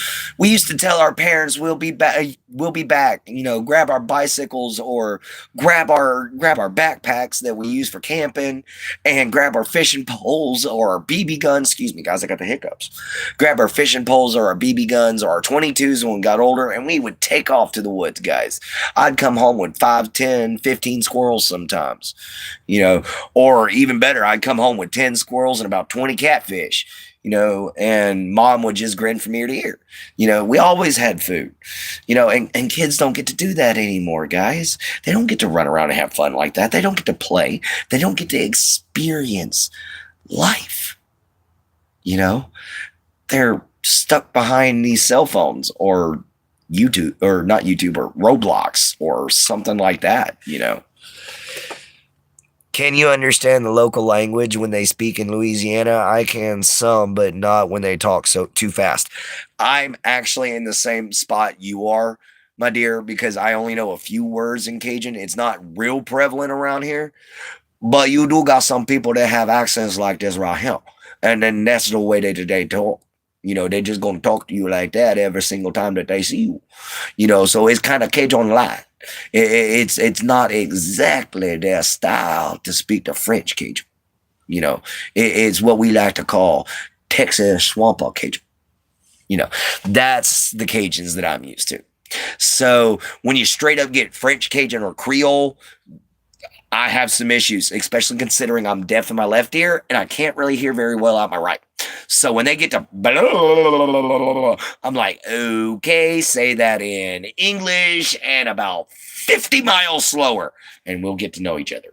tell our parents we'll be back. We'll be back. Grab our bicycles or grab our backpacks that we use for camping and grab our fishing poles or our BB guns. Excuse me, guys, I got the hiccups. Grab our fishing poles or our BB guns or our 22s when we got older, and we would take off to the woods, guys. I'd come home with 5, 10, 15 squirrels sometimes, or even better, I'd come home with 10 squirrels and about 20 catfish, and mom would just grin from ear to ear. We always had food, and kids don't get to do that anymore, guys. They don't get to run around and have fun like that. They don't get to play. They don't get to experience life. They're stuck behind these cell phones or YouTube, or not YouTube, or Roblox or something like that. Can you understand the local language when they speak in Louisiana? I can some, but not when they talk so too fast. I'm actually in the same spot you are, my dear, because I only know a few words in Cajun. It's not real prevalent around here, but you do got some people that have accents like this right here. And then that's the way they talk. They just gonna talk to you like that every single time that they see you. So it's kind of Cajun light. It's not exactly their style to speak the French Cajun. It's what we like to call Texas Swamper Cajun. That's the Cajuns that I'm used to. So when you straight up get French Cajun or Creole, I have some issues, especially considering I'm deaf in my left ear and I can't really hear very well out my right. So when they get to blah, blah, blah, I'm like, okay, say that in English and about 50 miles slower, and we'll get to know each other.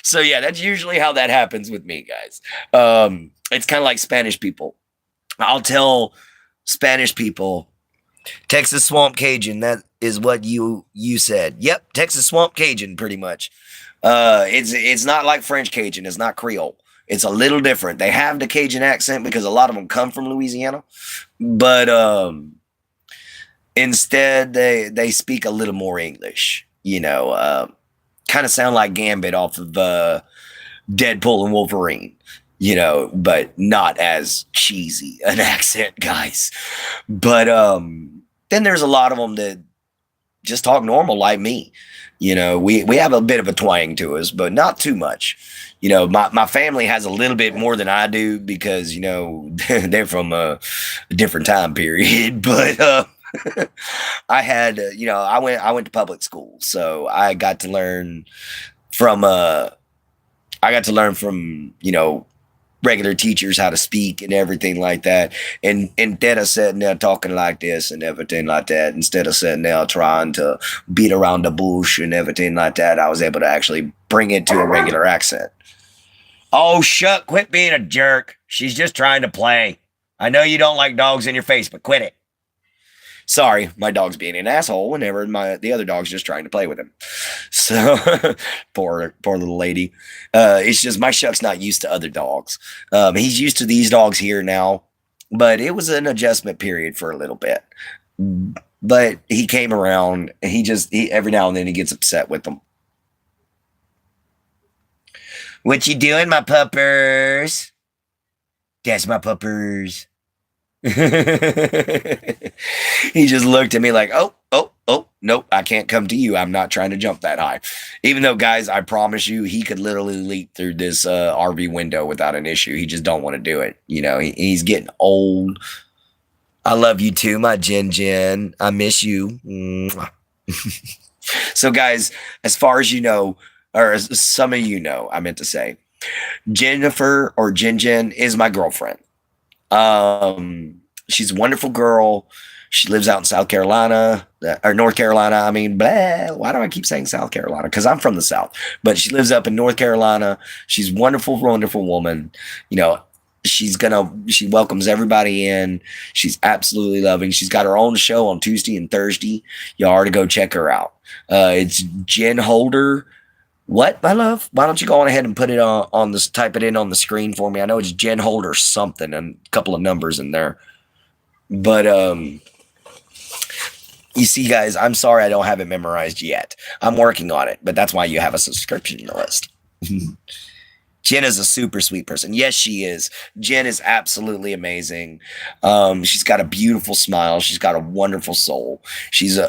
So yeah, that's usually how that happens with me, guys. It's kind of like Spanish people. I'll tell Spanish people, Texas Swamp Cajun, that is what you said. Yep, Texas Swamp Cajun, pretty much. It's not like French Cajun. It's not Creole. It's a little different. They have the Cajun accent because a lot of them come from Louisiana, but instead they speak a little more English. Kind of sound like Gambit off of Deadpool and Wolverine. But not as cheesy an accent, guys. But then there's a lot of them that just talk normal like me. We have a bit of a twang to us, but not too much. My family has a little bit more than I do because, they're from a different time period. But I had, I went to public school, so I got to learn from regular teachers how to speak and everything like that. And instead of sitting there talking like this and everything like that, instead of sitting there trying to beat around the bush and everything like that, I was able to actually bring it to a regular accent. Oh, shuck, quit being a jerk. She's just trying to play. I know you don't like dogs in your face, but quit it. Sorry, my dog's being an asshole whenever the other dog's just trying to play with him. So poor little lady. It's just my Shuck's not used to other dogs. He's used to these dogs here now, but it was an adjustment period for a little bit. But he came around, and he every now and then he gets upset with them. What you doing, my puppers? That's my puppers. He just looked at me like, oh, nope, I can't come to you. I'm not trying to jump that high. Even though, guys, I promise you, he could literally leap through this RV window without an issue. He just don't want to do it. He's getting old. I love you too, my Jen. I miss you. So, guys, as far as you know, or as some of you know, I meant to say, Jennifer or Jen is my girlfriend. She's a wonderful girl. She lives out in South Carolina, or North Carolina. I mean, blah, why do I keep saying South Carolina? Because I'm from the South. But she lives up in North Carolina. She's a wonderful, wonderful woman. You know, she welcomes everybody in. She's absolutely loving. She's got her own show on Tuesday and Thursday. You ought to go check her out. It's Jen Holder. What, my love? Why don't you go on ahead and put it on this, type it in on the screen for me? I know it's Jen Holder something and a couple of numbers in there. But you see, guys, I'm sorry I don't have it memorized yet. I'm working on it, but that's why you have a subscription list. Jen is a super sweet person. Yes, she is. Jen is absolutely amazing. She's got a beautiful smile. She's got a wonderful soul. She's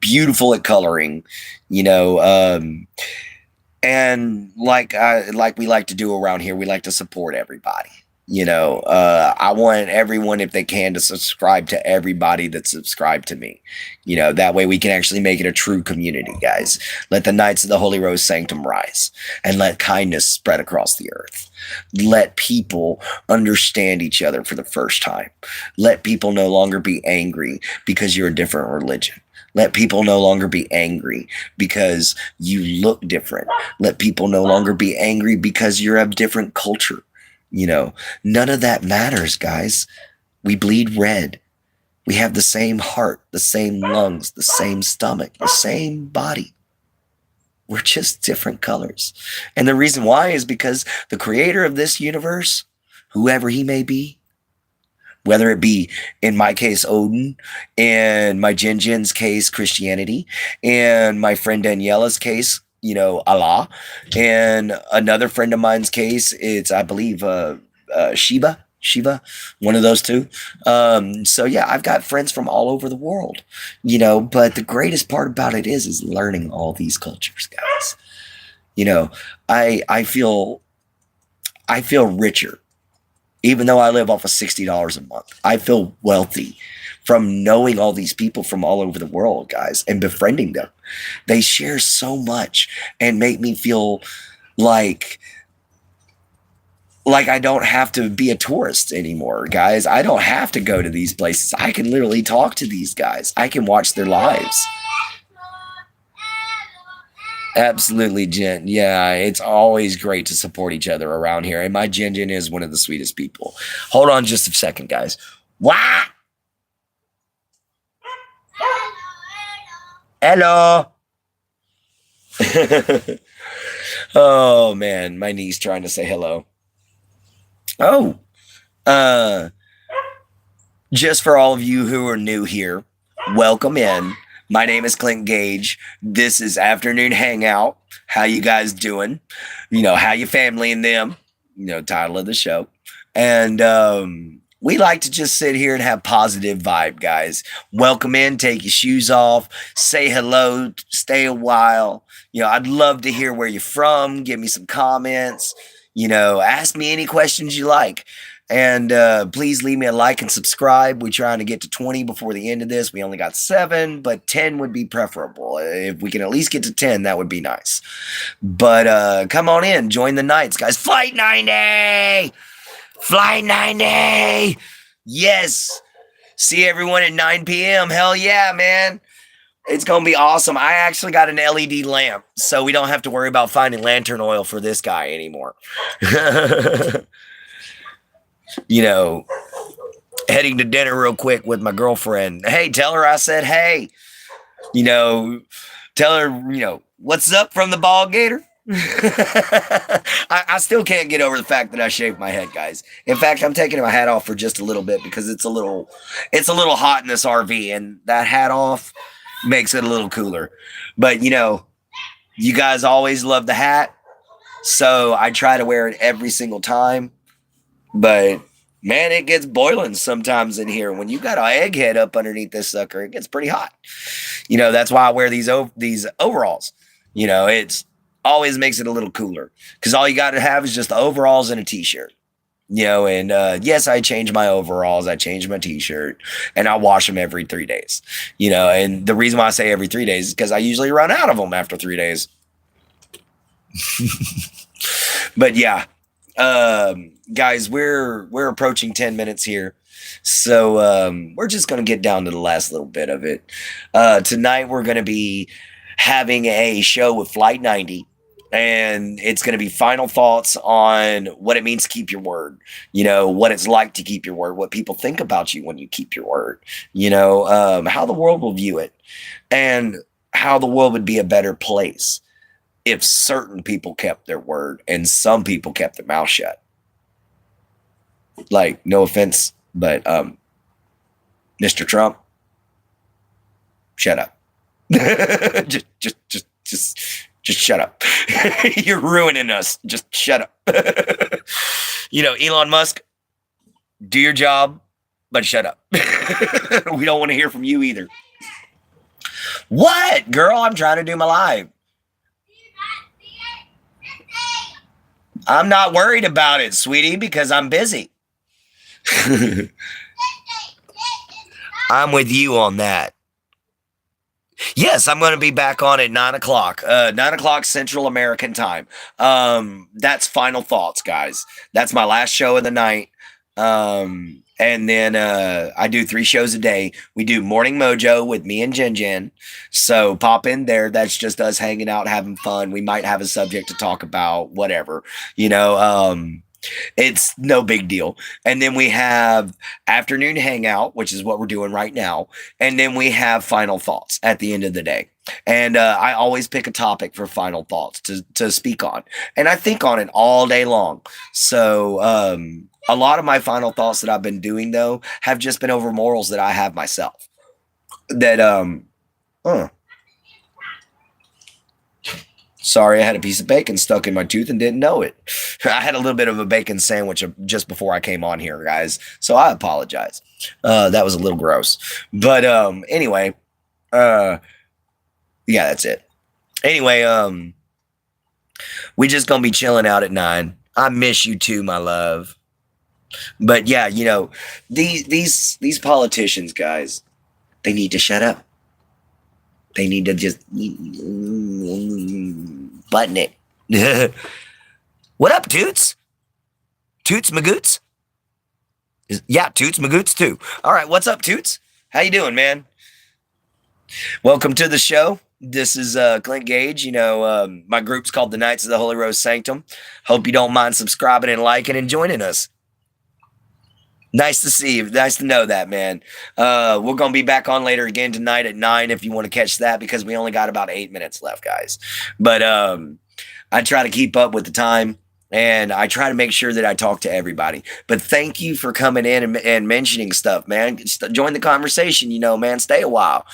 beautiful at coloring, you know. And like we like to do around here, we like to support everybody. You know, I want everyone, if they can, to subscribe to everybody that subscribed to me. You know, that way we can actually make it a true community, guys. Let the Knights of the Holy Rose Sanctum rise, and let kindness spread across the earth. Let people understand each other for the first time. Let people no longer be angry because you're a different religion. Let people no longer be angry because you look different. Let people no longer be angry because you're of different culture. You know, none of that matters, guys. We bleed red. We have the same heart, the same lungs, the same stomach, the same body. We're just different colors. And the reason why is because the creator of this universe, whoever he may be, whether it be, in my case, Odin, in my Jin's case, Christianity, in my friend Daniela's case, you know, Allah, and another friend of mine's case, it's, I believe, Shiva, one of those two. So yeah, I've got friends from all over the world, you know, but the greatest part about it is learning all these cultures, guys. You know, I feel richer, even though I live off of $60 a month. I feel wealthy from knowing all these people from all over the world, guys, and befriending them. They share so much and make me feel like I don't have to be a tourist anymore, guys. I don't have to go to these places. I can literally talk to these guys. I can watch their lives. Absolutely, Jen. Yeah, it's always great to support each other around here. And my Jen is one of the sweetest people. Hold on just a second, guys. Wow. Hello. Oh, man. My niece trying to say hello. Oh. Just for all of you who are new here, welcome in. My name is Clint Gage. This is Afternoon Hangout. How you guys doing? You know, how your family and them? You know, title of the show. And we like to just sit here and have positive vibe, guys. Welcome in, take your shoes off, say hello, stay a while. You know, I'd love to hear where you're from. Give me some comments. You know, ask me any questions you like. And please leave me a like and subscribe. We're trying to get to 20 before the end of this. We only got 7, but 10 would be preferable. If we can at least get to 10, that would be nice. But come on in. Join the Knights, guys. Flight 90! Flight 90! Yes! See everyone at 9 p.m. Hell yeah, man. It's going to be awesome. I actually got an LED lamp, so we don't have to worry about finding lantern oil for this guy anymore. You know, heading to dinner real quick with my girlfriend. Hey, tell her I said hey. You know, tell her, you know, what's up from the ball gator? I still can't get over the fact that I shaved my head, guys. In fact, I'm taking my hat off for just a little bit because it's a little hot in this RV, and that hat off makes it a little cooler. But, you know, you guys always love the hat, so I try to wear it every single time. But, man, it gets boiling sometimes in here. When you got an egghead up underneath this sucker, it gets pretty hot. You know, that's why I wear these overalls. You know, it's always makes it a little cooler because all you got to have is just the overalls and a t-shirt. You know, and yes, I change my overalls, I change my t-shirt, and I wash them every 3 days. You know, and the reason why I say every 3 days is because I usually run out of them after 3 days. But yeah, guys, we're approaching 10 minutes here. So we're just going to get down to the last little bit of it. Tonight we're going to be having a show with Flight 90. And it's going to be final thoughts on what it means to keep your word, what it's like to keep your word, what people think about you when you keep your word, how the world will view it, and how the world would be a better place if certain people kept their word and some people kept their mouth shut. Like, no offense, but Mr. Trump, shut up. just shut up. You're ruining us. Just shut up. Elon Musk, do your job, but shut up. We don't want to hear from you either. What, girl? I'm trying to do my live. I'm not worried about it, sweetie, because I'm busy. I'm with you on that. Yes, I'm going to be back on at 9 o'clock, 9 o'clock Central American time. That's final thoughts, guys. That's my last show of the night. And then I do 3 shows a day. We do Morning Mojo with me and Jen Jen. So pop in there. That's just us hanging out, having fun. We might have a subject to talk about, whatever, it's no big deal. And then we have afternoon hangout, which is what we're doing right now. And then we have final thoughts at the end of the day. And I always pick a topic for final thoughts to speak on. And I think on it all day long. So a lot of my final thoughts that I've been doing, though, have just been over morals that I have myself. That, Sorry, I had a piece of bacon stuck in my tooth and didn't know it. I had a little bit of a bacon sandwich just before I came on here, guys. So I apologize. That was a little gross. But anyway, yeah, that's it. Anyway, we just gonna be chilling out at 9. I miss you too, my love. But yeah, these politicians, guys, they need to shut up. They need to just button it. What up, Toots? Toots Magoots? Yeah, Toots Magoots too. All right, what's up, Toots? How you doing, man? Welcome to the show. This is Clint Gage. My group's called the Knights of the Holy Rose Sanctum. Hope you don't mind subscribing and liking and joining us. Nice to see you. Nice to know that, man. We're going to be back on later again tonight at 9 if you want to catch that, because we only got about 8 minutes left, guys. But I try to keep up with the time, and I try to make sure that I talk to everybody. But thank you for coming in and mentioning stuff, man. Join the conversation, man. Stay a while.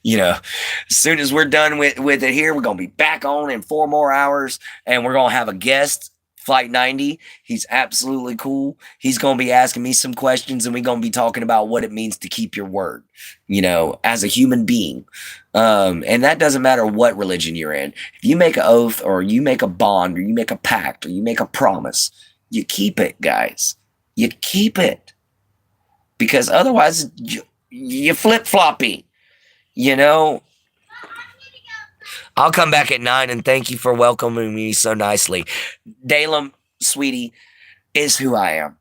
As soon as we're done with it here, we're going to be back on in 4 more hours, and we're going to have a guest. Flight 90, he's absolutely cool. He's going to be asking me some questions, and we're going to be talking about what it means to keep your word, as a human being. And that doesn't matter what religion you're in. If you make an oath, or you make a bond, or you make a pact, or you make a promise, you keep it, guys. You keep it. Because otherwise, you flip-floppy, I'll come back at 9, and thank you for welcoming me so nicely. Dalem, sweetie, is who I am,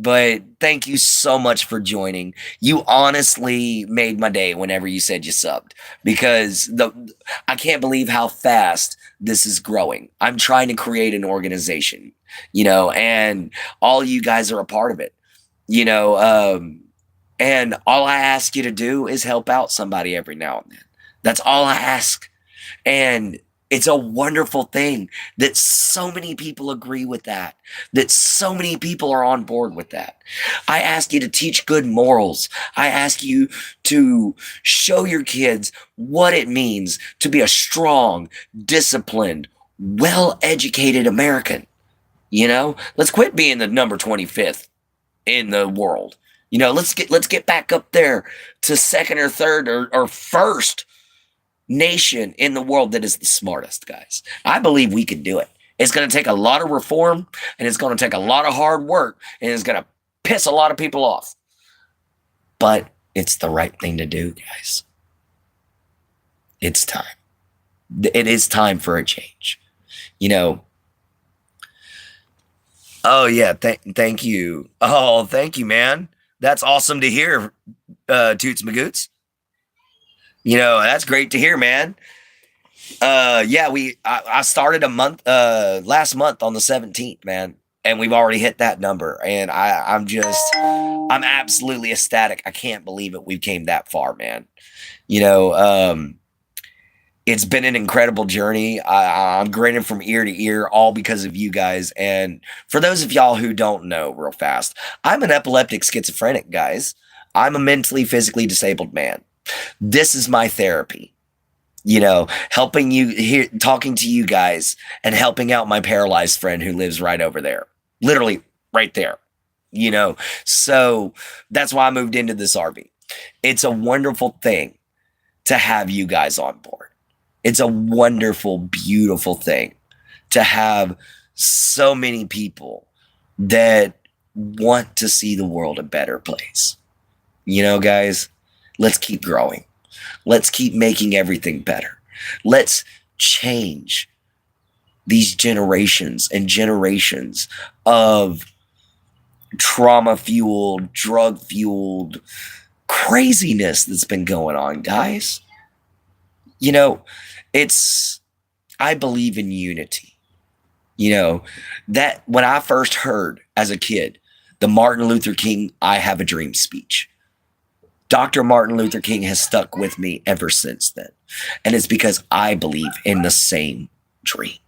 but thank you so much for joining. You honestly made my day whenever you said you subbed, because I can't believe how fast this is growing. I'm trying to create an organization, and all you guys are a part of it, and all I ask you to do is help out somebody every now and then. That's all I ask. And it's a wonderful thing that so many people agree with that so many people are on board with that. I ask you to teach good morals. I ask you to show your kids what it means to be a strong, disciplined, well-educated American. Let's quit being the number 25th in the world. Let's get back up there to second or third or first nation in the world that is the smartest, guys. I believe we can do it. It's going to take a lot of reform, and it's going to take a lot of hard work, and it's going to piss a lot of people off. But it's the right thing to do, guys. It's time. It is time for a change. Oh, yeah. Thank you. Oh, thank you, man. That's awesome to hear, Toots Magoots. That's great to hear, man. Yeah, I started a month last month on the 17th, man, and we've already hit that number, and I'm absolutely ecstatic. I can't believe it. We came that far, man. You know, it's been an incredible journey. I'm grinning from ear to ear, all because of you guys. And for those of y'all who don't know, real fast, I'm an epileptic schizophrenic, guys. I'm a mentally, physically disabled man. This is my therapy. Helping you here, talking to you guys, and helping out my paralyzed friend who lives right over there, literally right there. So that's why I moved into this RV. It's a wonderful thing to have you guys on board. It's a wonderful, beautiful thing to have so many people that want to see the world a better place. Guys, let's keep growing. Let's keep making everything better. Let's change these generations and generations of trauma-fueled, drug-fueled craziness that's been going on, guys. I believe in unity. That when I first heard as a kid the Martin Luther King "I Have a Dream" speech, Dr. Martin Luther King has stuck with me ever since then. And it's because I believe in the same dream.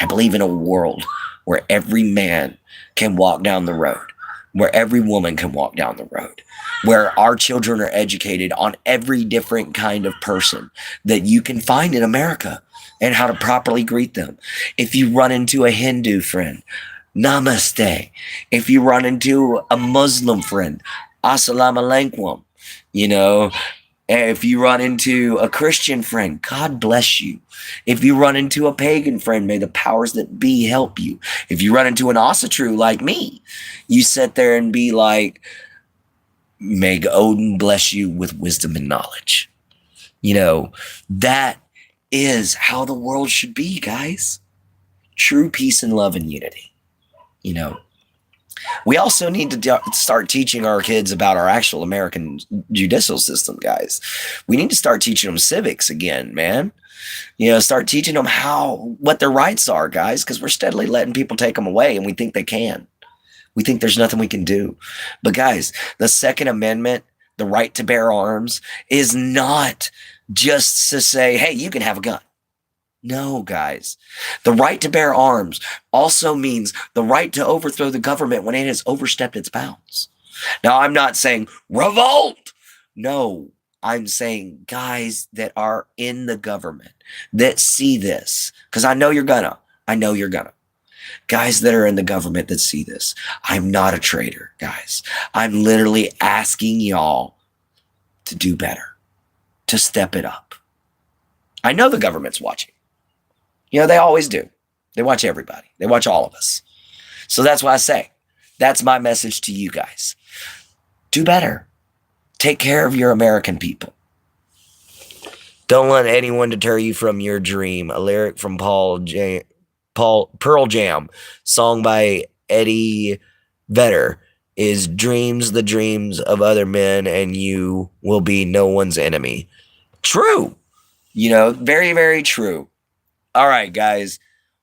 I believe in a world where every man can walk down the road, where every woman can walk down the road, where our children are educated on every different kind of person that you can find in America and how to properly greet them. If you run into a Hindu friend, namaste. If you run into a Muslim friend, assalamu alaikum. If you run into a Christian friend, God bless you. If you run into a pagan friend, may the powers that be help you. If you run into an Asatru like me, you sit there and be like, may Odin bless you with wisdom and knowledge. That is how the world should be, guys. True peace and love and unity. We also need to start teaching our kids about our actual American judicial system, guys. We need to start teaching them civics again, man. Start teaching them what their rights are, guys, because we're steadily letting people take them away, and we think they can. We think there's nothing we can do. But guys, the Second Amendment, the right to bear arms, is not just to say, hey, you can have a gun. No, guys. The right to bear arms also means the right to overthrow the government when it has overstepped its bounds. Now, I'm not saying revolt. No, I'm saying guys that are in the government that see this, because I know you're gonna. Guys that are in the government that see this. I'm not a traitor, guys. I'm literally asking y'all to do better, to step it up. I know the government's watching. They always do. They watch everybody. They watch all of us. So that's why I say, that's my message to you guys. Do better. Take care of your American people. Don't let anyone deter you from your dream. A lyric from Pearl Jam, song by Eddie Vedder, is dreams the dreams of other men, and you will be no one's enemy. True. Very, very true. All right, guys,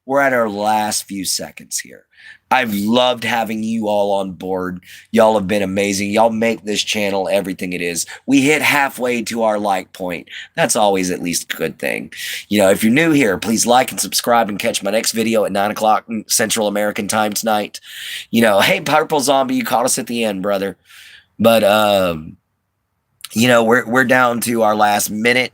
we're at our last few seconds here. I've loved having you all on board. Y'all have been amazing. Y'all make this channel everything it is. We hit halfway to our like point. That's always at least a good thing. If you're new here, please like and subscribe and catch my next video at 9 o'clock Central American time tonight. Hey, Purple Zombie, you caught us at the end, brother. But, we're down to our last minute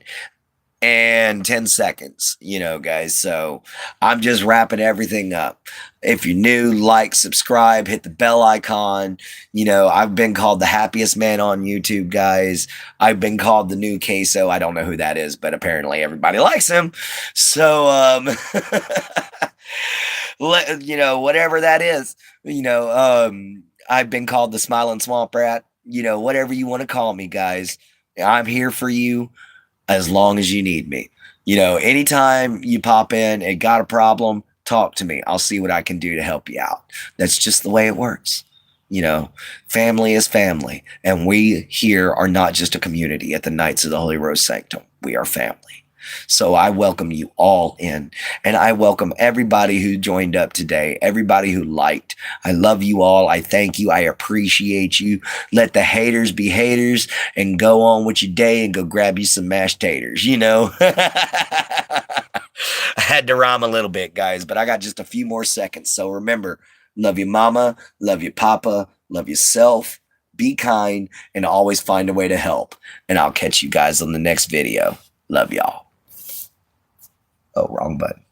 and 10 seconds, guys. So I'm just wrapping everything up. If you're new, like, subscribe, hit the bell icon. I've been called the happiest man on YouTube, guys. I've been called the new queso. I don't know who that is, but apparently everybody likes him. So, whatever that is, I've been called the smiling swamp rat, whatever you want to call me, guys. I'm here for you. As long as you need me. Anytime you pop in and got a problem, talk to me. I'll see what I can do to help you out. That's just the way it works. You know, family is family. And we here are not just a community at the Knights of the Holy Rose Sanctum. We are family. So I welcome you all in, and I welcome everybody who joined up today, everybody who liked. I love you all. I thank you. I appreciate you. Let the haters be haters and go on with your day and go grab you some mashed taters, you know? I had to rhyme a little bit, guys, but I got just a few more seconds. So remember, love your mama, love your papa, love yourself, be kind, and always find a way to help. And I'll catch you guys on the next video. Love y'all. Oh, wrong button.